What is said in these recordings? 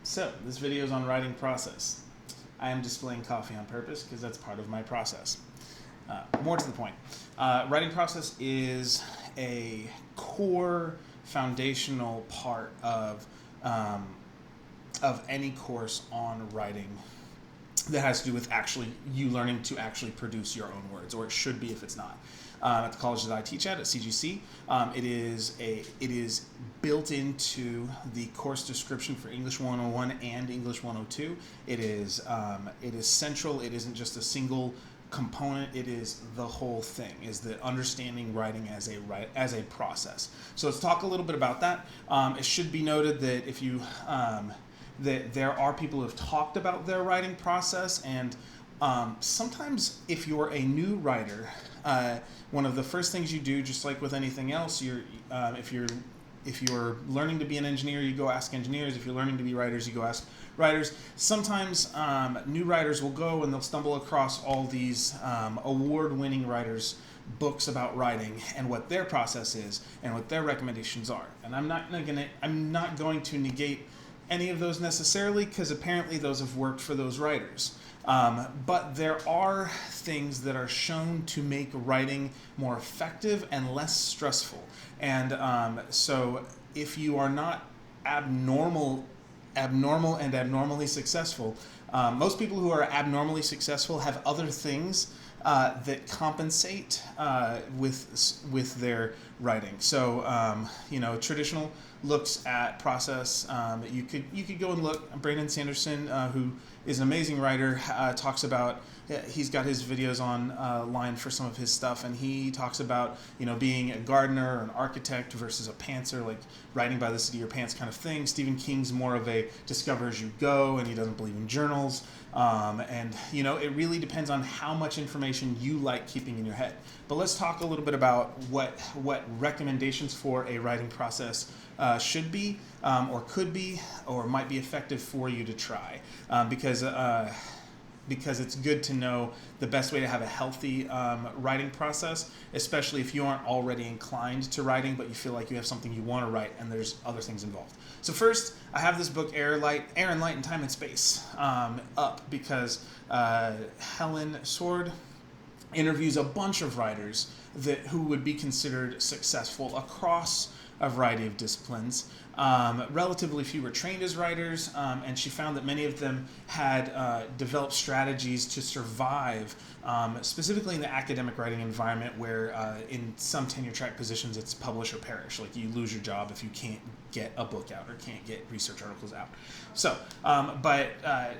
So, this video is on writing process. I am displaying coffee on purpose because that's part of my process. More to the point, writing process is a core foundational part of any course on writing that has to do with actually you learning to actually produce your own words, or it should be if it's not. At the college that I teach at CGC, it is built into the course description for English 101 and English 102. It is central. It isn't just a single component. It is the whole thing. Is the understanding writing as a process. So let's talk a little bit about that. It should be noted that if you that there are people who have talked about their writing process, and sometimes if you're a new writer, one of the first things you do, just like with anything else, if you're learning to be an engineer, you go ask engineers. If you're learning to be writers, you go ask writers. Sometimes new writers will go and they'll stumble across all these award-winning writers' books about writing and what their process is and what their recommendations are. And I'm not going to negate any of those necessarily, because apparently those have worked for those writers. But there are things that are shown to make writing more effective and less stressful. And so if you are not abnormal and abnormally successful, most people who are abnormally successful have other things that compensate with their writing. So traditional looks at process. You could go and look. Brandon Sanderson, who is an amazing writer, talks about. He's got his videos online for some of his stuff, and he talks about being a gardener or an architect versus a pantser, like writing by the seat of your pants kind of thing. Stephen King's more of a discover as you go, and he doesn't believe in journals. And it really depends on how much information you like keeping in your head. But let's talk a little bit about what recommendations for a writing process should be, or could be, or might be effective for you to try, because it's good to know the best way to have a healthy writing process, especially if you aren't already inclined to writing, but you feel like you have something you want to write and there's other things involved. So first, I have this book, Air, Light, and Time and Space, up because Helen Sword interviews a bunch of writers who would be considered successful across a variety of disciplines. Relatively few were trained as writers, and she found that many of them had developed strategies to survive, specifically in the academic writing environment, where in some tenure track positions it's publish or perish. Like, you lose your job if you can't get a book out or can't get research articles out. So,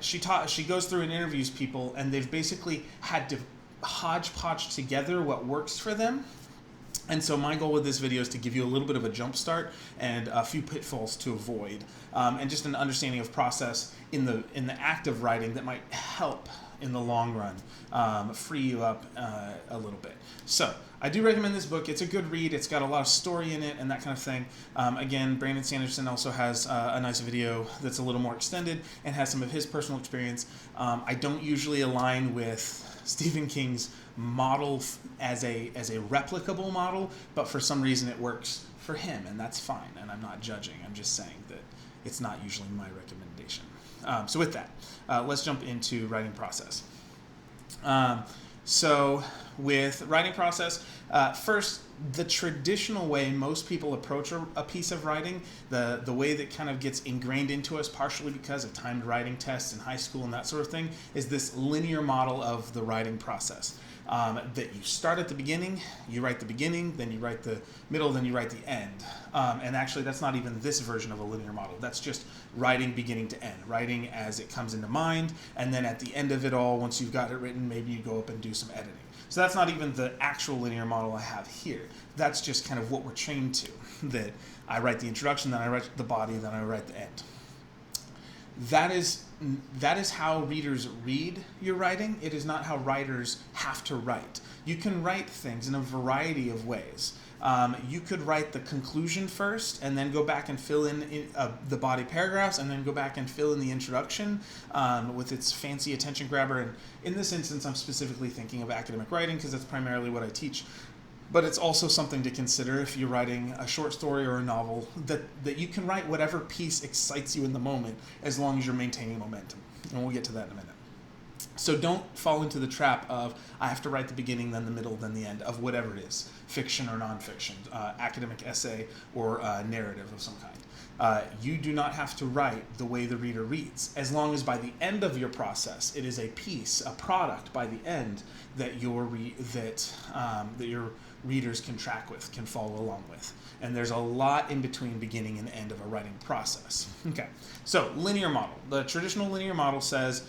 she goes through and interviews people, and they've basically had to hodgepodge together what works for them. And so my goal with this video is to give you a little bit of a jump start and a few pitfalls to avoid, and just an understanding of process in the act of writing that might help in the long run, free you up a little bit. So I do recommend this book. It's a good read. It's got a lot of story in it and that kind of thing. Again, Brandon Sanderson also has a nice video that's a little more extended and has some of his personal experience. I don't usually align with Stephen King's model as a replicable model, but for some reason it works for him, and that's fine, and I'm not judging. I'm just saying that it's not usually my recommendation. So with that, let's jump into writing process. So with writing process, first, the traditional way most people approach a piece of writing, the way that kind of gets ingrained into us, partially because of timed writing tests in high school and that sort of thing, is this linear model of the writing process. That you start at the beginning, you write the beginning, then you write the middle, then you write the end. And actually, that's not even this version of a linear model. That's just writing beginning to end, writing as it comes into mind, and then at the end of it all, once you've got it written, maybe you go up and do some editing. So that's not even the actual linear model I have here. That's just kind of what we're trained to, that I write the introduction, then I write the body, then I write the end. That is how readers read your writing. It is not how writers have to write. You can write things in a variety of ways. You could write the conclusion first and then go back and fill in the body paragraphs, and then go back and fill in the introduction with its fancy attention grabber. And in this instance, I'm specifically thinking of academic writing because that's primarily what I teach. But it's also something to consider if you're writing a short story or a novel, that you can write whatever piece excites you in the moment as long as you're maintaining momentum. And we'll get to that in a minute. So don't fall into the trap of, I have to write the beginning, then the middle, then the end of whatever it is, fiction or nonfiction, academic essay or narrative of some kind. You do not have to write the way the reader reads, as long as by the end of your process, it is a piece, a product by the end that your readers can track with, can follow along with. And there's a lot in between beginning and end of a writing process. Okay, so linear model. The traditional linear model says,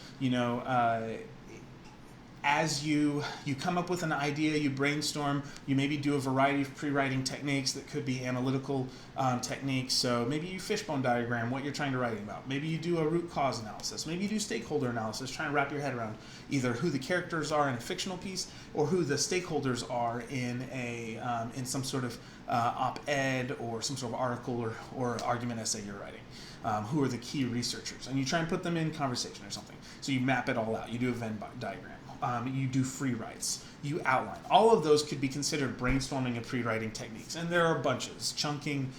as you come up with an idea, you brainstorm, you maybe do a variety of pre-writing techniques that could be analytical techniques. So maybe you fishbone diagram what you're trying to write about. Maybe you do a root cause analysis. Maybe you do stakeholder analysis, trying to wrap your head around either who the characters are in a fictional piece or who the stakeholders are in some sort of op-ed or some sort of article or argument essay you're writing. Who are the key researchers? And you try and put them in conversation or something. So you map it all out. You do a Venn diagram. You do free writes, you outline. All of those could be considered brainstorming and pre-writing techniques, and there are bunches, chunking,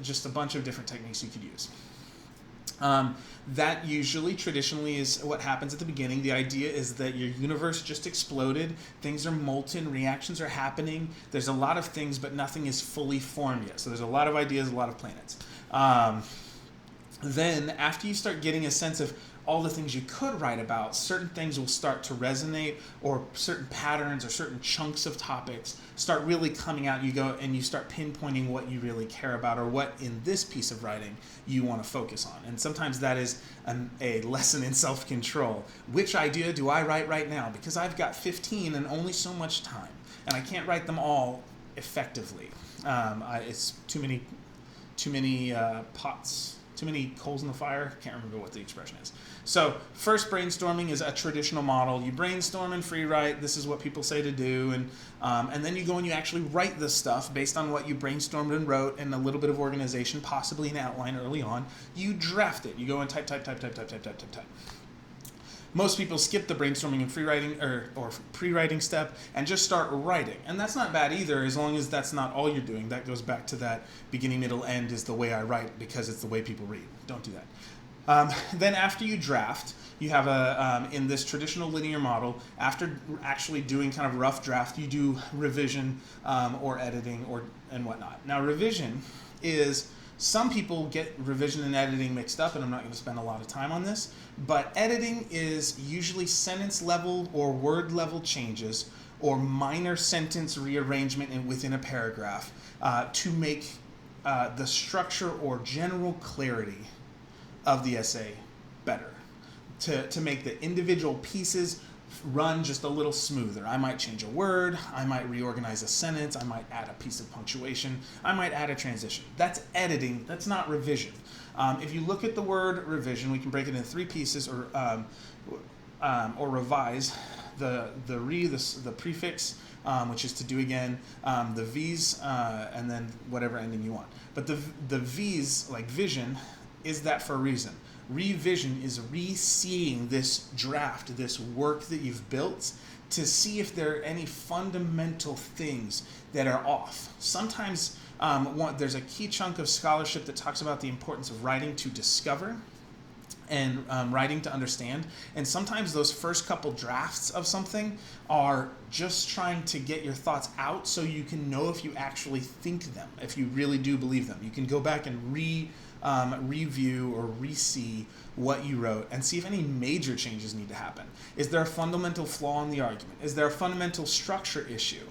just a bunch of different techniques you could use. That usually, traditionally, is what happens at the beginning. The idea is that your universe just exploded, things are molten, reactions are happening, there's a lot of things, but nothing is fully formed yet. So there's a lot of ideas, a lot of planets. Then, after you start getting a sense of all the things you could write about, certain things will start to resonate, or certain patterns or certain chunks of topics start really coming out. You go and you start pinpointing what you really care about, or what in this piece of writing you want to focus on. And sometimes that is a lesson in self-control. Which idea do I write right now? Because I've got 15 and only so much time, and I can't write them all effectively. It's too many pots. Too many coals in the fire. Can't remember what the expression is. So first, brainstorming is a traditional model. You brainstorm and free write. This is what people say to do, and then you go and you actually write this stuff based on what you brainstormed and wrote, and a little bit of organization, possibly an outline early on. You draft it. You go and type. Most people skip the brainstorming and free writing or pre-writing step and just start writing. And that's not bad either, as long as that's not all you're doing. That goes back to that beginning, middle, end is the way I write because it's the way people read. Don't do that. Then after you draft, you have in this traditional linear model, after actually doing kind of rough draft, you do revision or editing and whatnot. Now revision is, some people get revision and editing mixed up, and I'm not going to spend a lot of time on this, but editing is usually sentence level or word level changes or minor sentence rearrangement within a paragraph to make the structure or general clarity of the essay better, to make the individual pieces run just a little smoother. I might change a word, I might reorganize a sentence, I might add a piece of punctuation, I might add a transition. That's editing, that's not revision. If you look at the word revision, we can break it into three pieces, or revise. The prefix, which is to do again, the V's, and then whatever ending you want. But the V's, like vision, is that for a reason. Revision is re-seeing this draft, this work that you've built, to see if there are any fundamental things that are off. Sometimes there's a key chunk of scholarship that talks about the importance of writing to discover and writing to understand. And sometimes those first couple drafts of something are just trying to get your thoughts out so you can know if you actually think them, if you really do believe them. You can go back and review or re-see what you wrote and see if any major changes need to happen. Is there a fundamental flaw in the argument? Is there a fundamental structure issue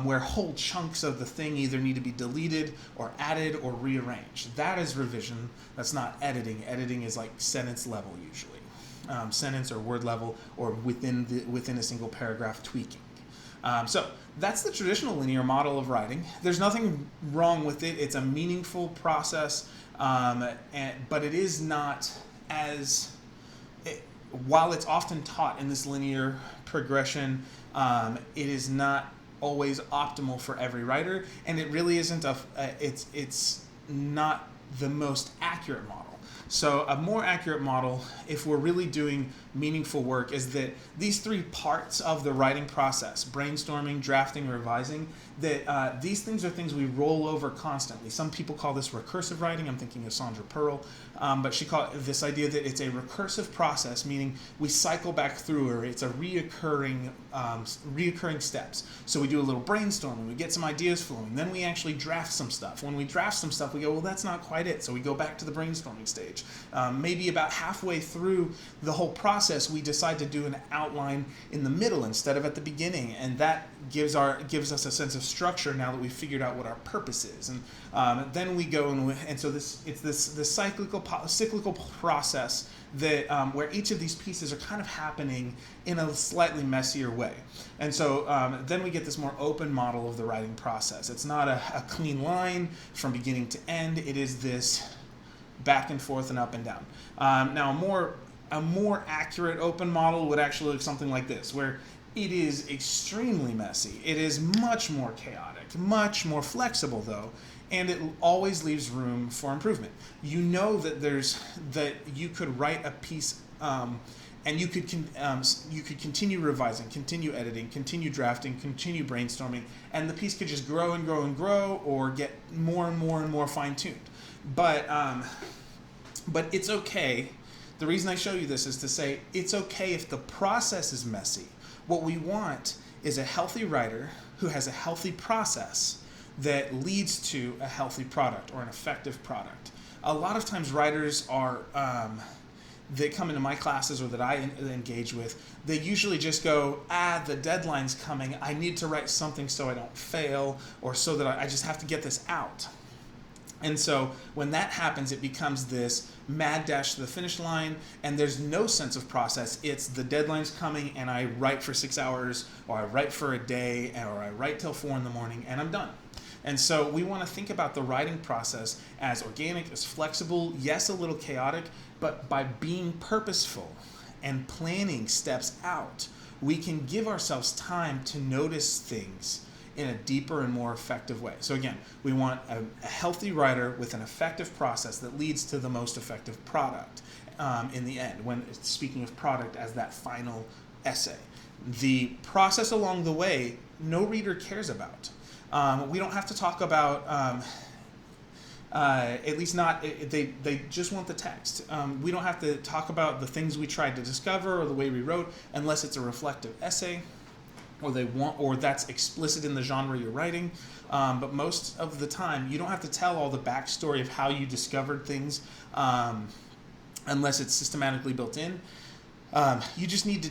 where whole chunks of the thing either need to be deleted or added or rearranged? That is revision. That's not editing. Editing is like sentence level usually, sentence or word level, or within a single paragraph tweaking. So that's the traditional linear model of writing. There's nothing wrong with it. It's a meaningful process. But it is not while it's often taught in this linear progression, it is not always optimal for every writer, and it really isn't it's not the most accurate model. So a more accurate model, if we're really doing meaningful work, is that these three parts of the writing process, brainstorming, drafting, revising, that these things are things we roll over constantly. Some people call this recursive writing. I'm thinking of Sandra Pearl, but she called it this idea that it's a recursive process, meaning we cycle back through, or it's a reoccurring steps. So we do a little brainstorming, we get some ideas flowing, then we actually draft some stuff. When we draft some stuff, we go, well, that's not quite it. So we go back to the brainstorming stage. Maybe about halfway through the whole process, we decide to do an outline in the middle instead of at the beginning, and that gives us a sense of structure now that we've figured out what our purpose is. And then we go and so it's this cyclical process that where each of these pieces are kind of happening in a slightly messier way. And so then we get this more open model of the writing process. It's not a clean line from beginning to end. It is this back and forth and up and down. Now, a more accurate open model would actually look something like this, where it is extremely messy. It is much more chaotic, much more flexible though, and it always leaves room for improvement. You know that you could write a piece, and you could continue revising, continue editing, continue drafting, continue brainstorming, and the piece could just grow and grow and grow, or get more and more and more fine-tuned. But it's okay. The reason I show you this is to say it's okay if the process is messy. What we want is a healthy writer who has a healthy process that leads to a healthy product or an effective product. A lot of times writers are, that come into my classes or that I engage with, they usually just go, the deadline's coming, I need to write something so I don't fail, or so that I just have to get this out. And so when that happens, it becomes this mad dash to the finish line, and there's no sense of process. It's the deadline's coming, and I write for 6 hours, or I write for a day, or I write till 4 in the morning, and I'm done. And so we want to think about the writing process as organic, as flexible, yes, a little chaotic, but by being purposeful and planning steps out, we can give ourselves time to notice things in a deeper and more effective way. So again, we want a healthy writer with an effective process that leads to the most effective product in the end, when speaking of product as that final essay. The process along the way, no reader cares about. We don't have to talk about, at least not, they just want the text. We don't have to talk about the things we tried to discover or the way we wrote unless it's a reflective essay, or that's explicit in the genre you're writing. But most of the time, you don't have to tell all the backstory of how you discovered things unless it's systematically built in. You just need to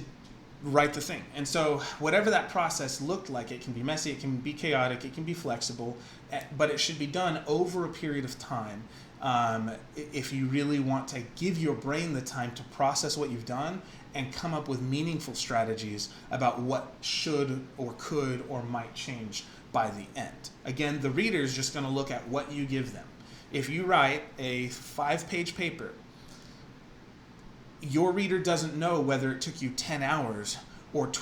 write the thing. And so whatever that process looked like, it can be messy, it can be chaotic, it can be flexible, but it should be done over a period of time. If you really want to give your brain the time to process what you've done and come up with meaningful strategies about what should or could or might change by the end. Again, the reader is just going to look at what you give them. If you write a 5-page paper, your reader doesn't know whether it took you 10 hours or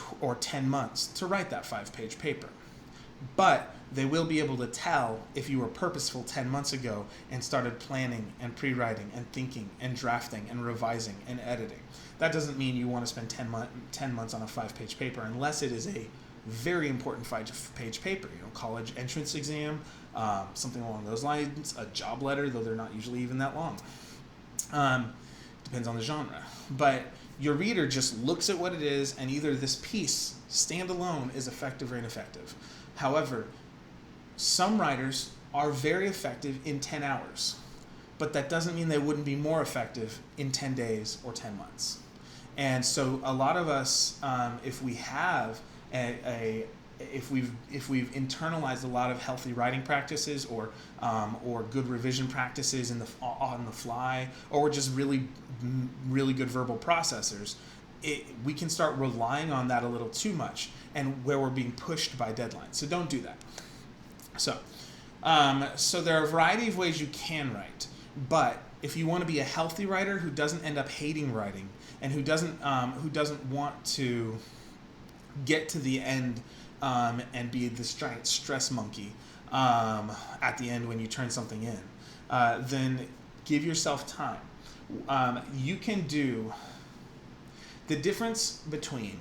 10 months to write that 5-page paper. But they will be able to tell if you were purposeful 10 months ago and started planning and pre-writing and thinking and drafting and revising and editing. That doesn't mean you want to spend 10 months on a 5-page paper unless it is a very important 5-page paper, college entrance exam, something along those lines, a job letter, though they're not usually even that long. Depends on the genre. But your reader just looks at what it is, and either this piece, standalone, is effective or ineffective. However, some writers are very effective in 10 hours, but that doesn't mean they wouldn't be more effective in 10 days or 10 months. And so a lot of us, if we have if we've internalized a lot of healthy writing practices or good revision practices on the fly, or we're just really good verbal processors, we can start relying on that a little too much, and where we're being pushed by deadlines. So don't do that. So there are a variety of ways you can write, but if you want to be a healthy writer who doesn't end up hating writing and who doesn't want to get to the end and be this giant stress monkey at the end when you turn something in, then give yourself time. You can do the difference between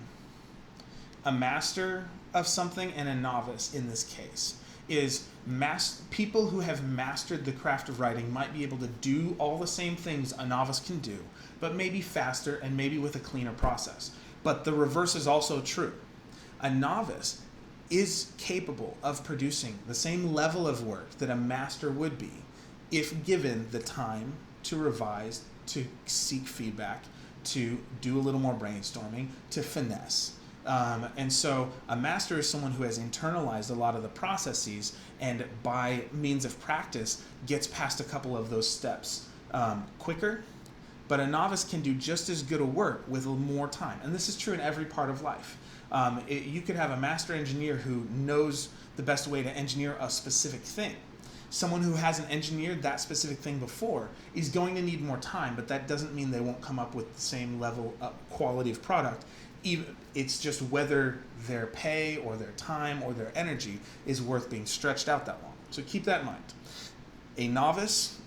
a master of something and a novice in this case is people who have mastered the craft of writing might be able to do all the same things a novice can do, but maybe faster and maybe with a cleaner process. But the reverse is also true. A novice is capable of producing the same level of work that a master would be if given the time to revise, to seek feedback, to do a little more brainstorming, to finesse. And so a master is someone who has internalized a lot of the processes and by means of practice gets past a couple of those steps quicker. But a novice can do just as good a work with more time. And this is true in every part of life. You could have a master engineer who knows the best way to engineer a specific thing. Someone who hasn't engineered that specific thing before is going to need more time, but that doesn't mean they won't come up with the same level of quality of product. It's just whether their pay or their time or their energy is worth being stretched out that long. So keep that in mind. A novice,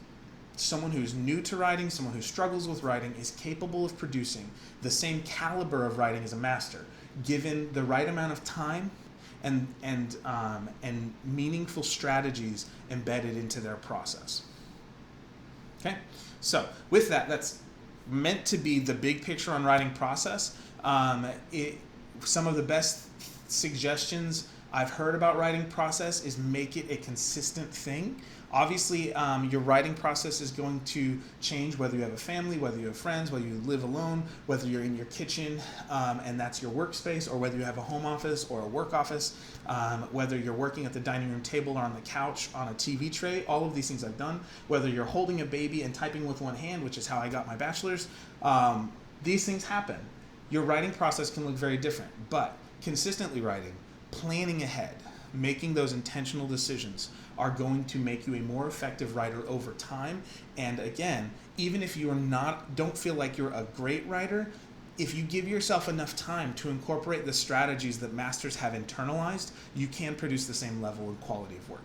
someone who's new to writing, someone who struggles with writing, is capable of producing the same caliber of writing as a master, given the right amount of time and meaningful strategies embedded into their process. Okay, so with that, that's meant to be the big picture on writing process. Some of the best suggestions I've heard about writing process is make it a consistent thing. Obviously, your writing process is going to change whether you have a family, whether you have friends, whether you live alone, whether you're in your kitchen and that's your workspace, or whether you have a home office or a work office, whether you're working at the dining room table or on the couch on a TV tray. All of these things I've done. Whether you're holding a baby and typing with one hand, which is how I got my bachelor's, these things happen. Your writing process can look very different, but consistently writing, planning ahead, making those intentional decisions are going to make you a more effective writer over time. And again, even if you're don't feel like you're a great writer, if you give yourself enough time to incorporate the strategies that masters have internalized, you can produce the same level and quality of work.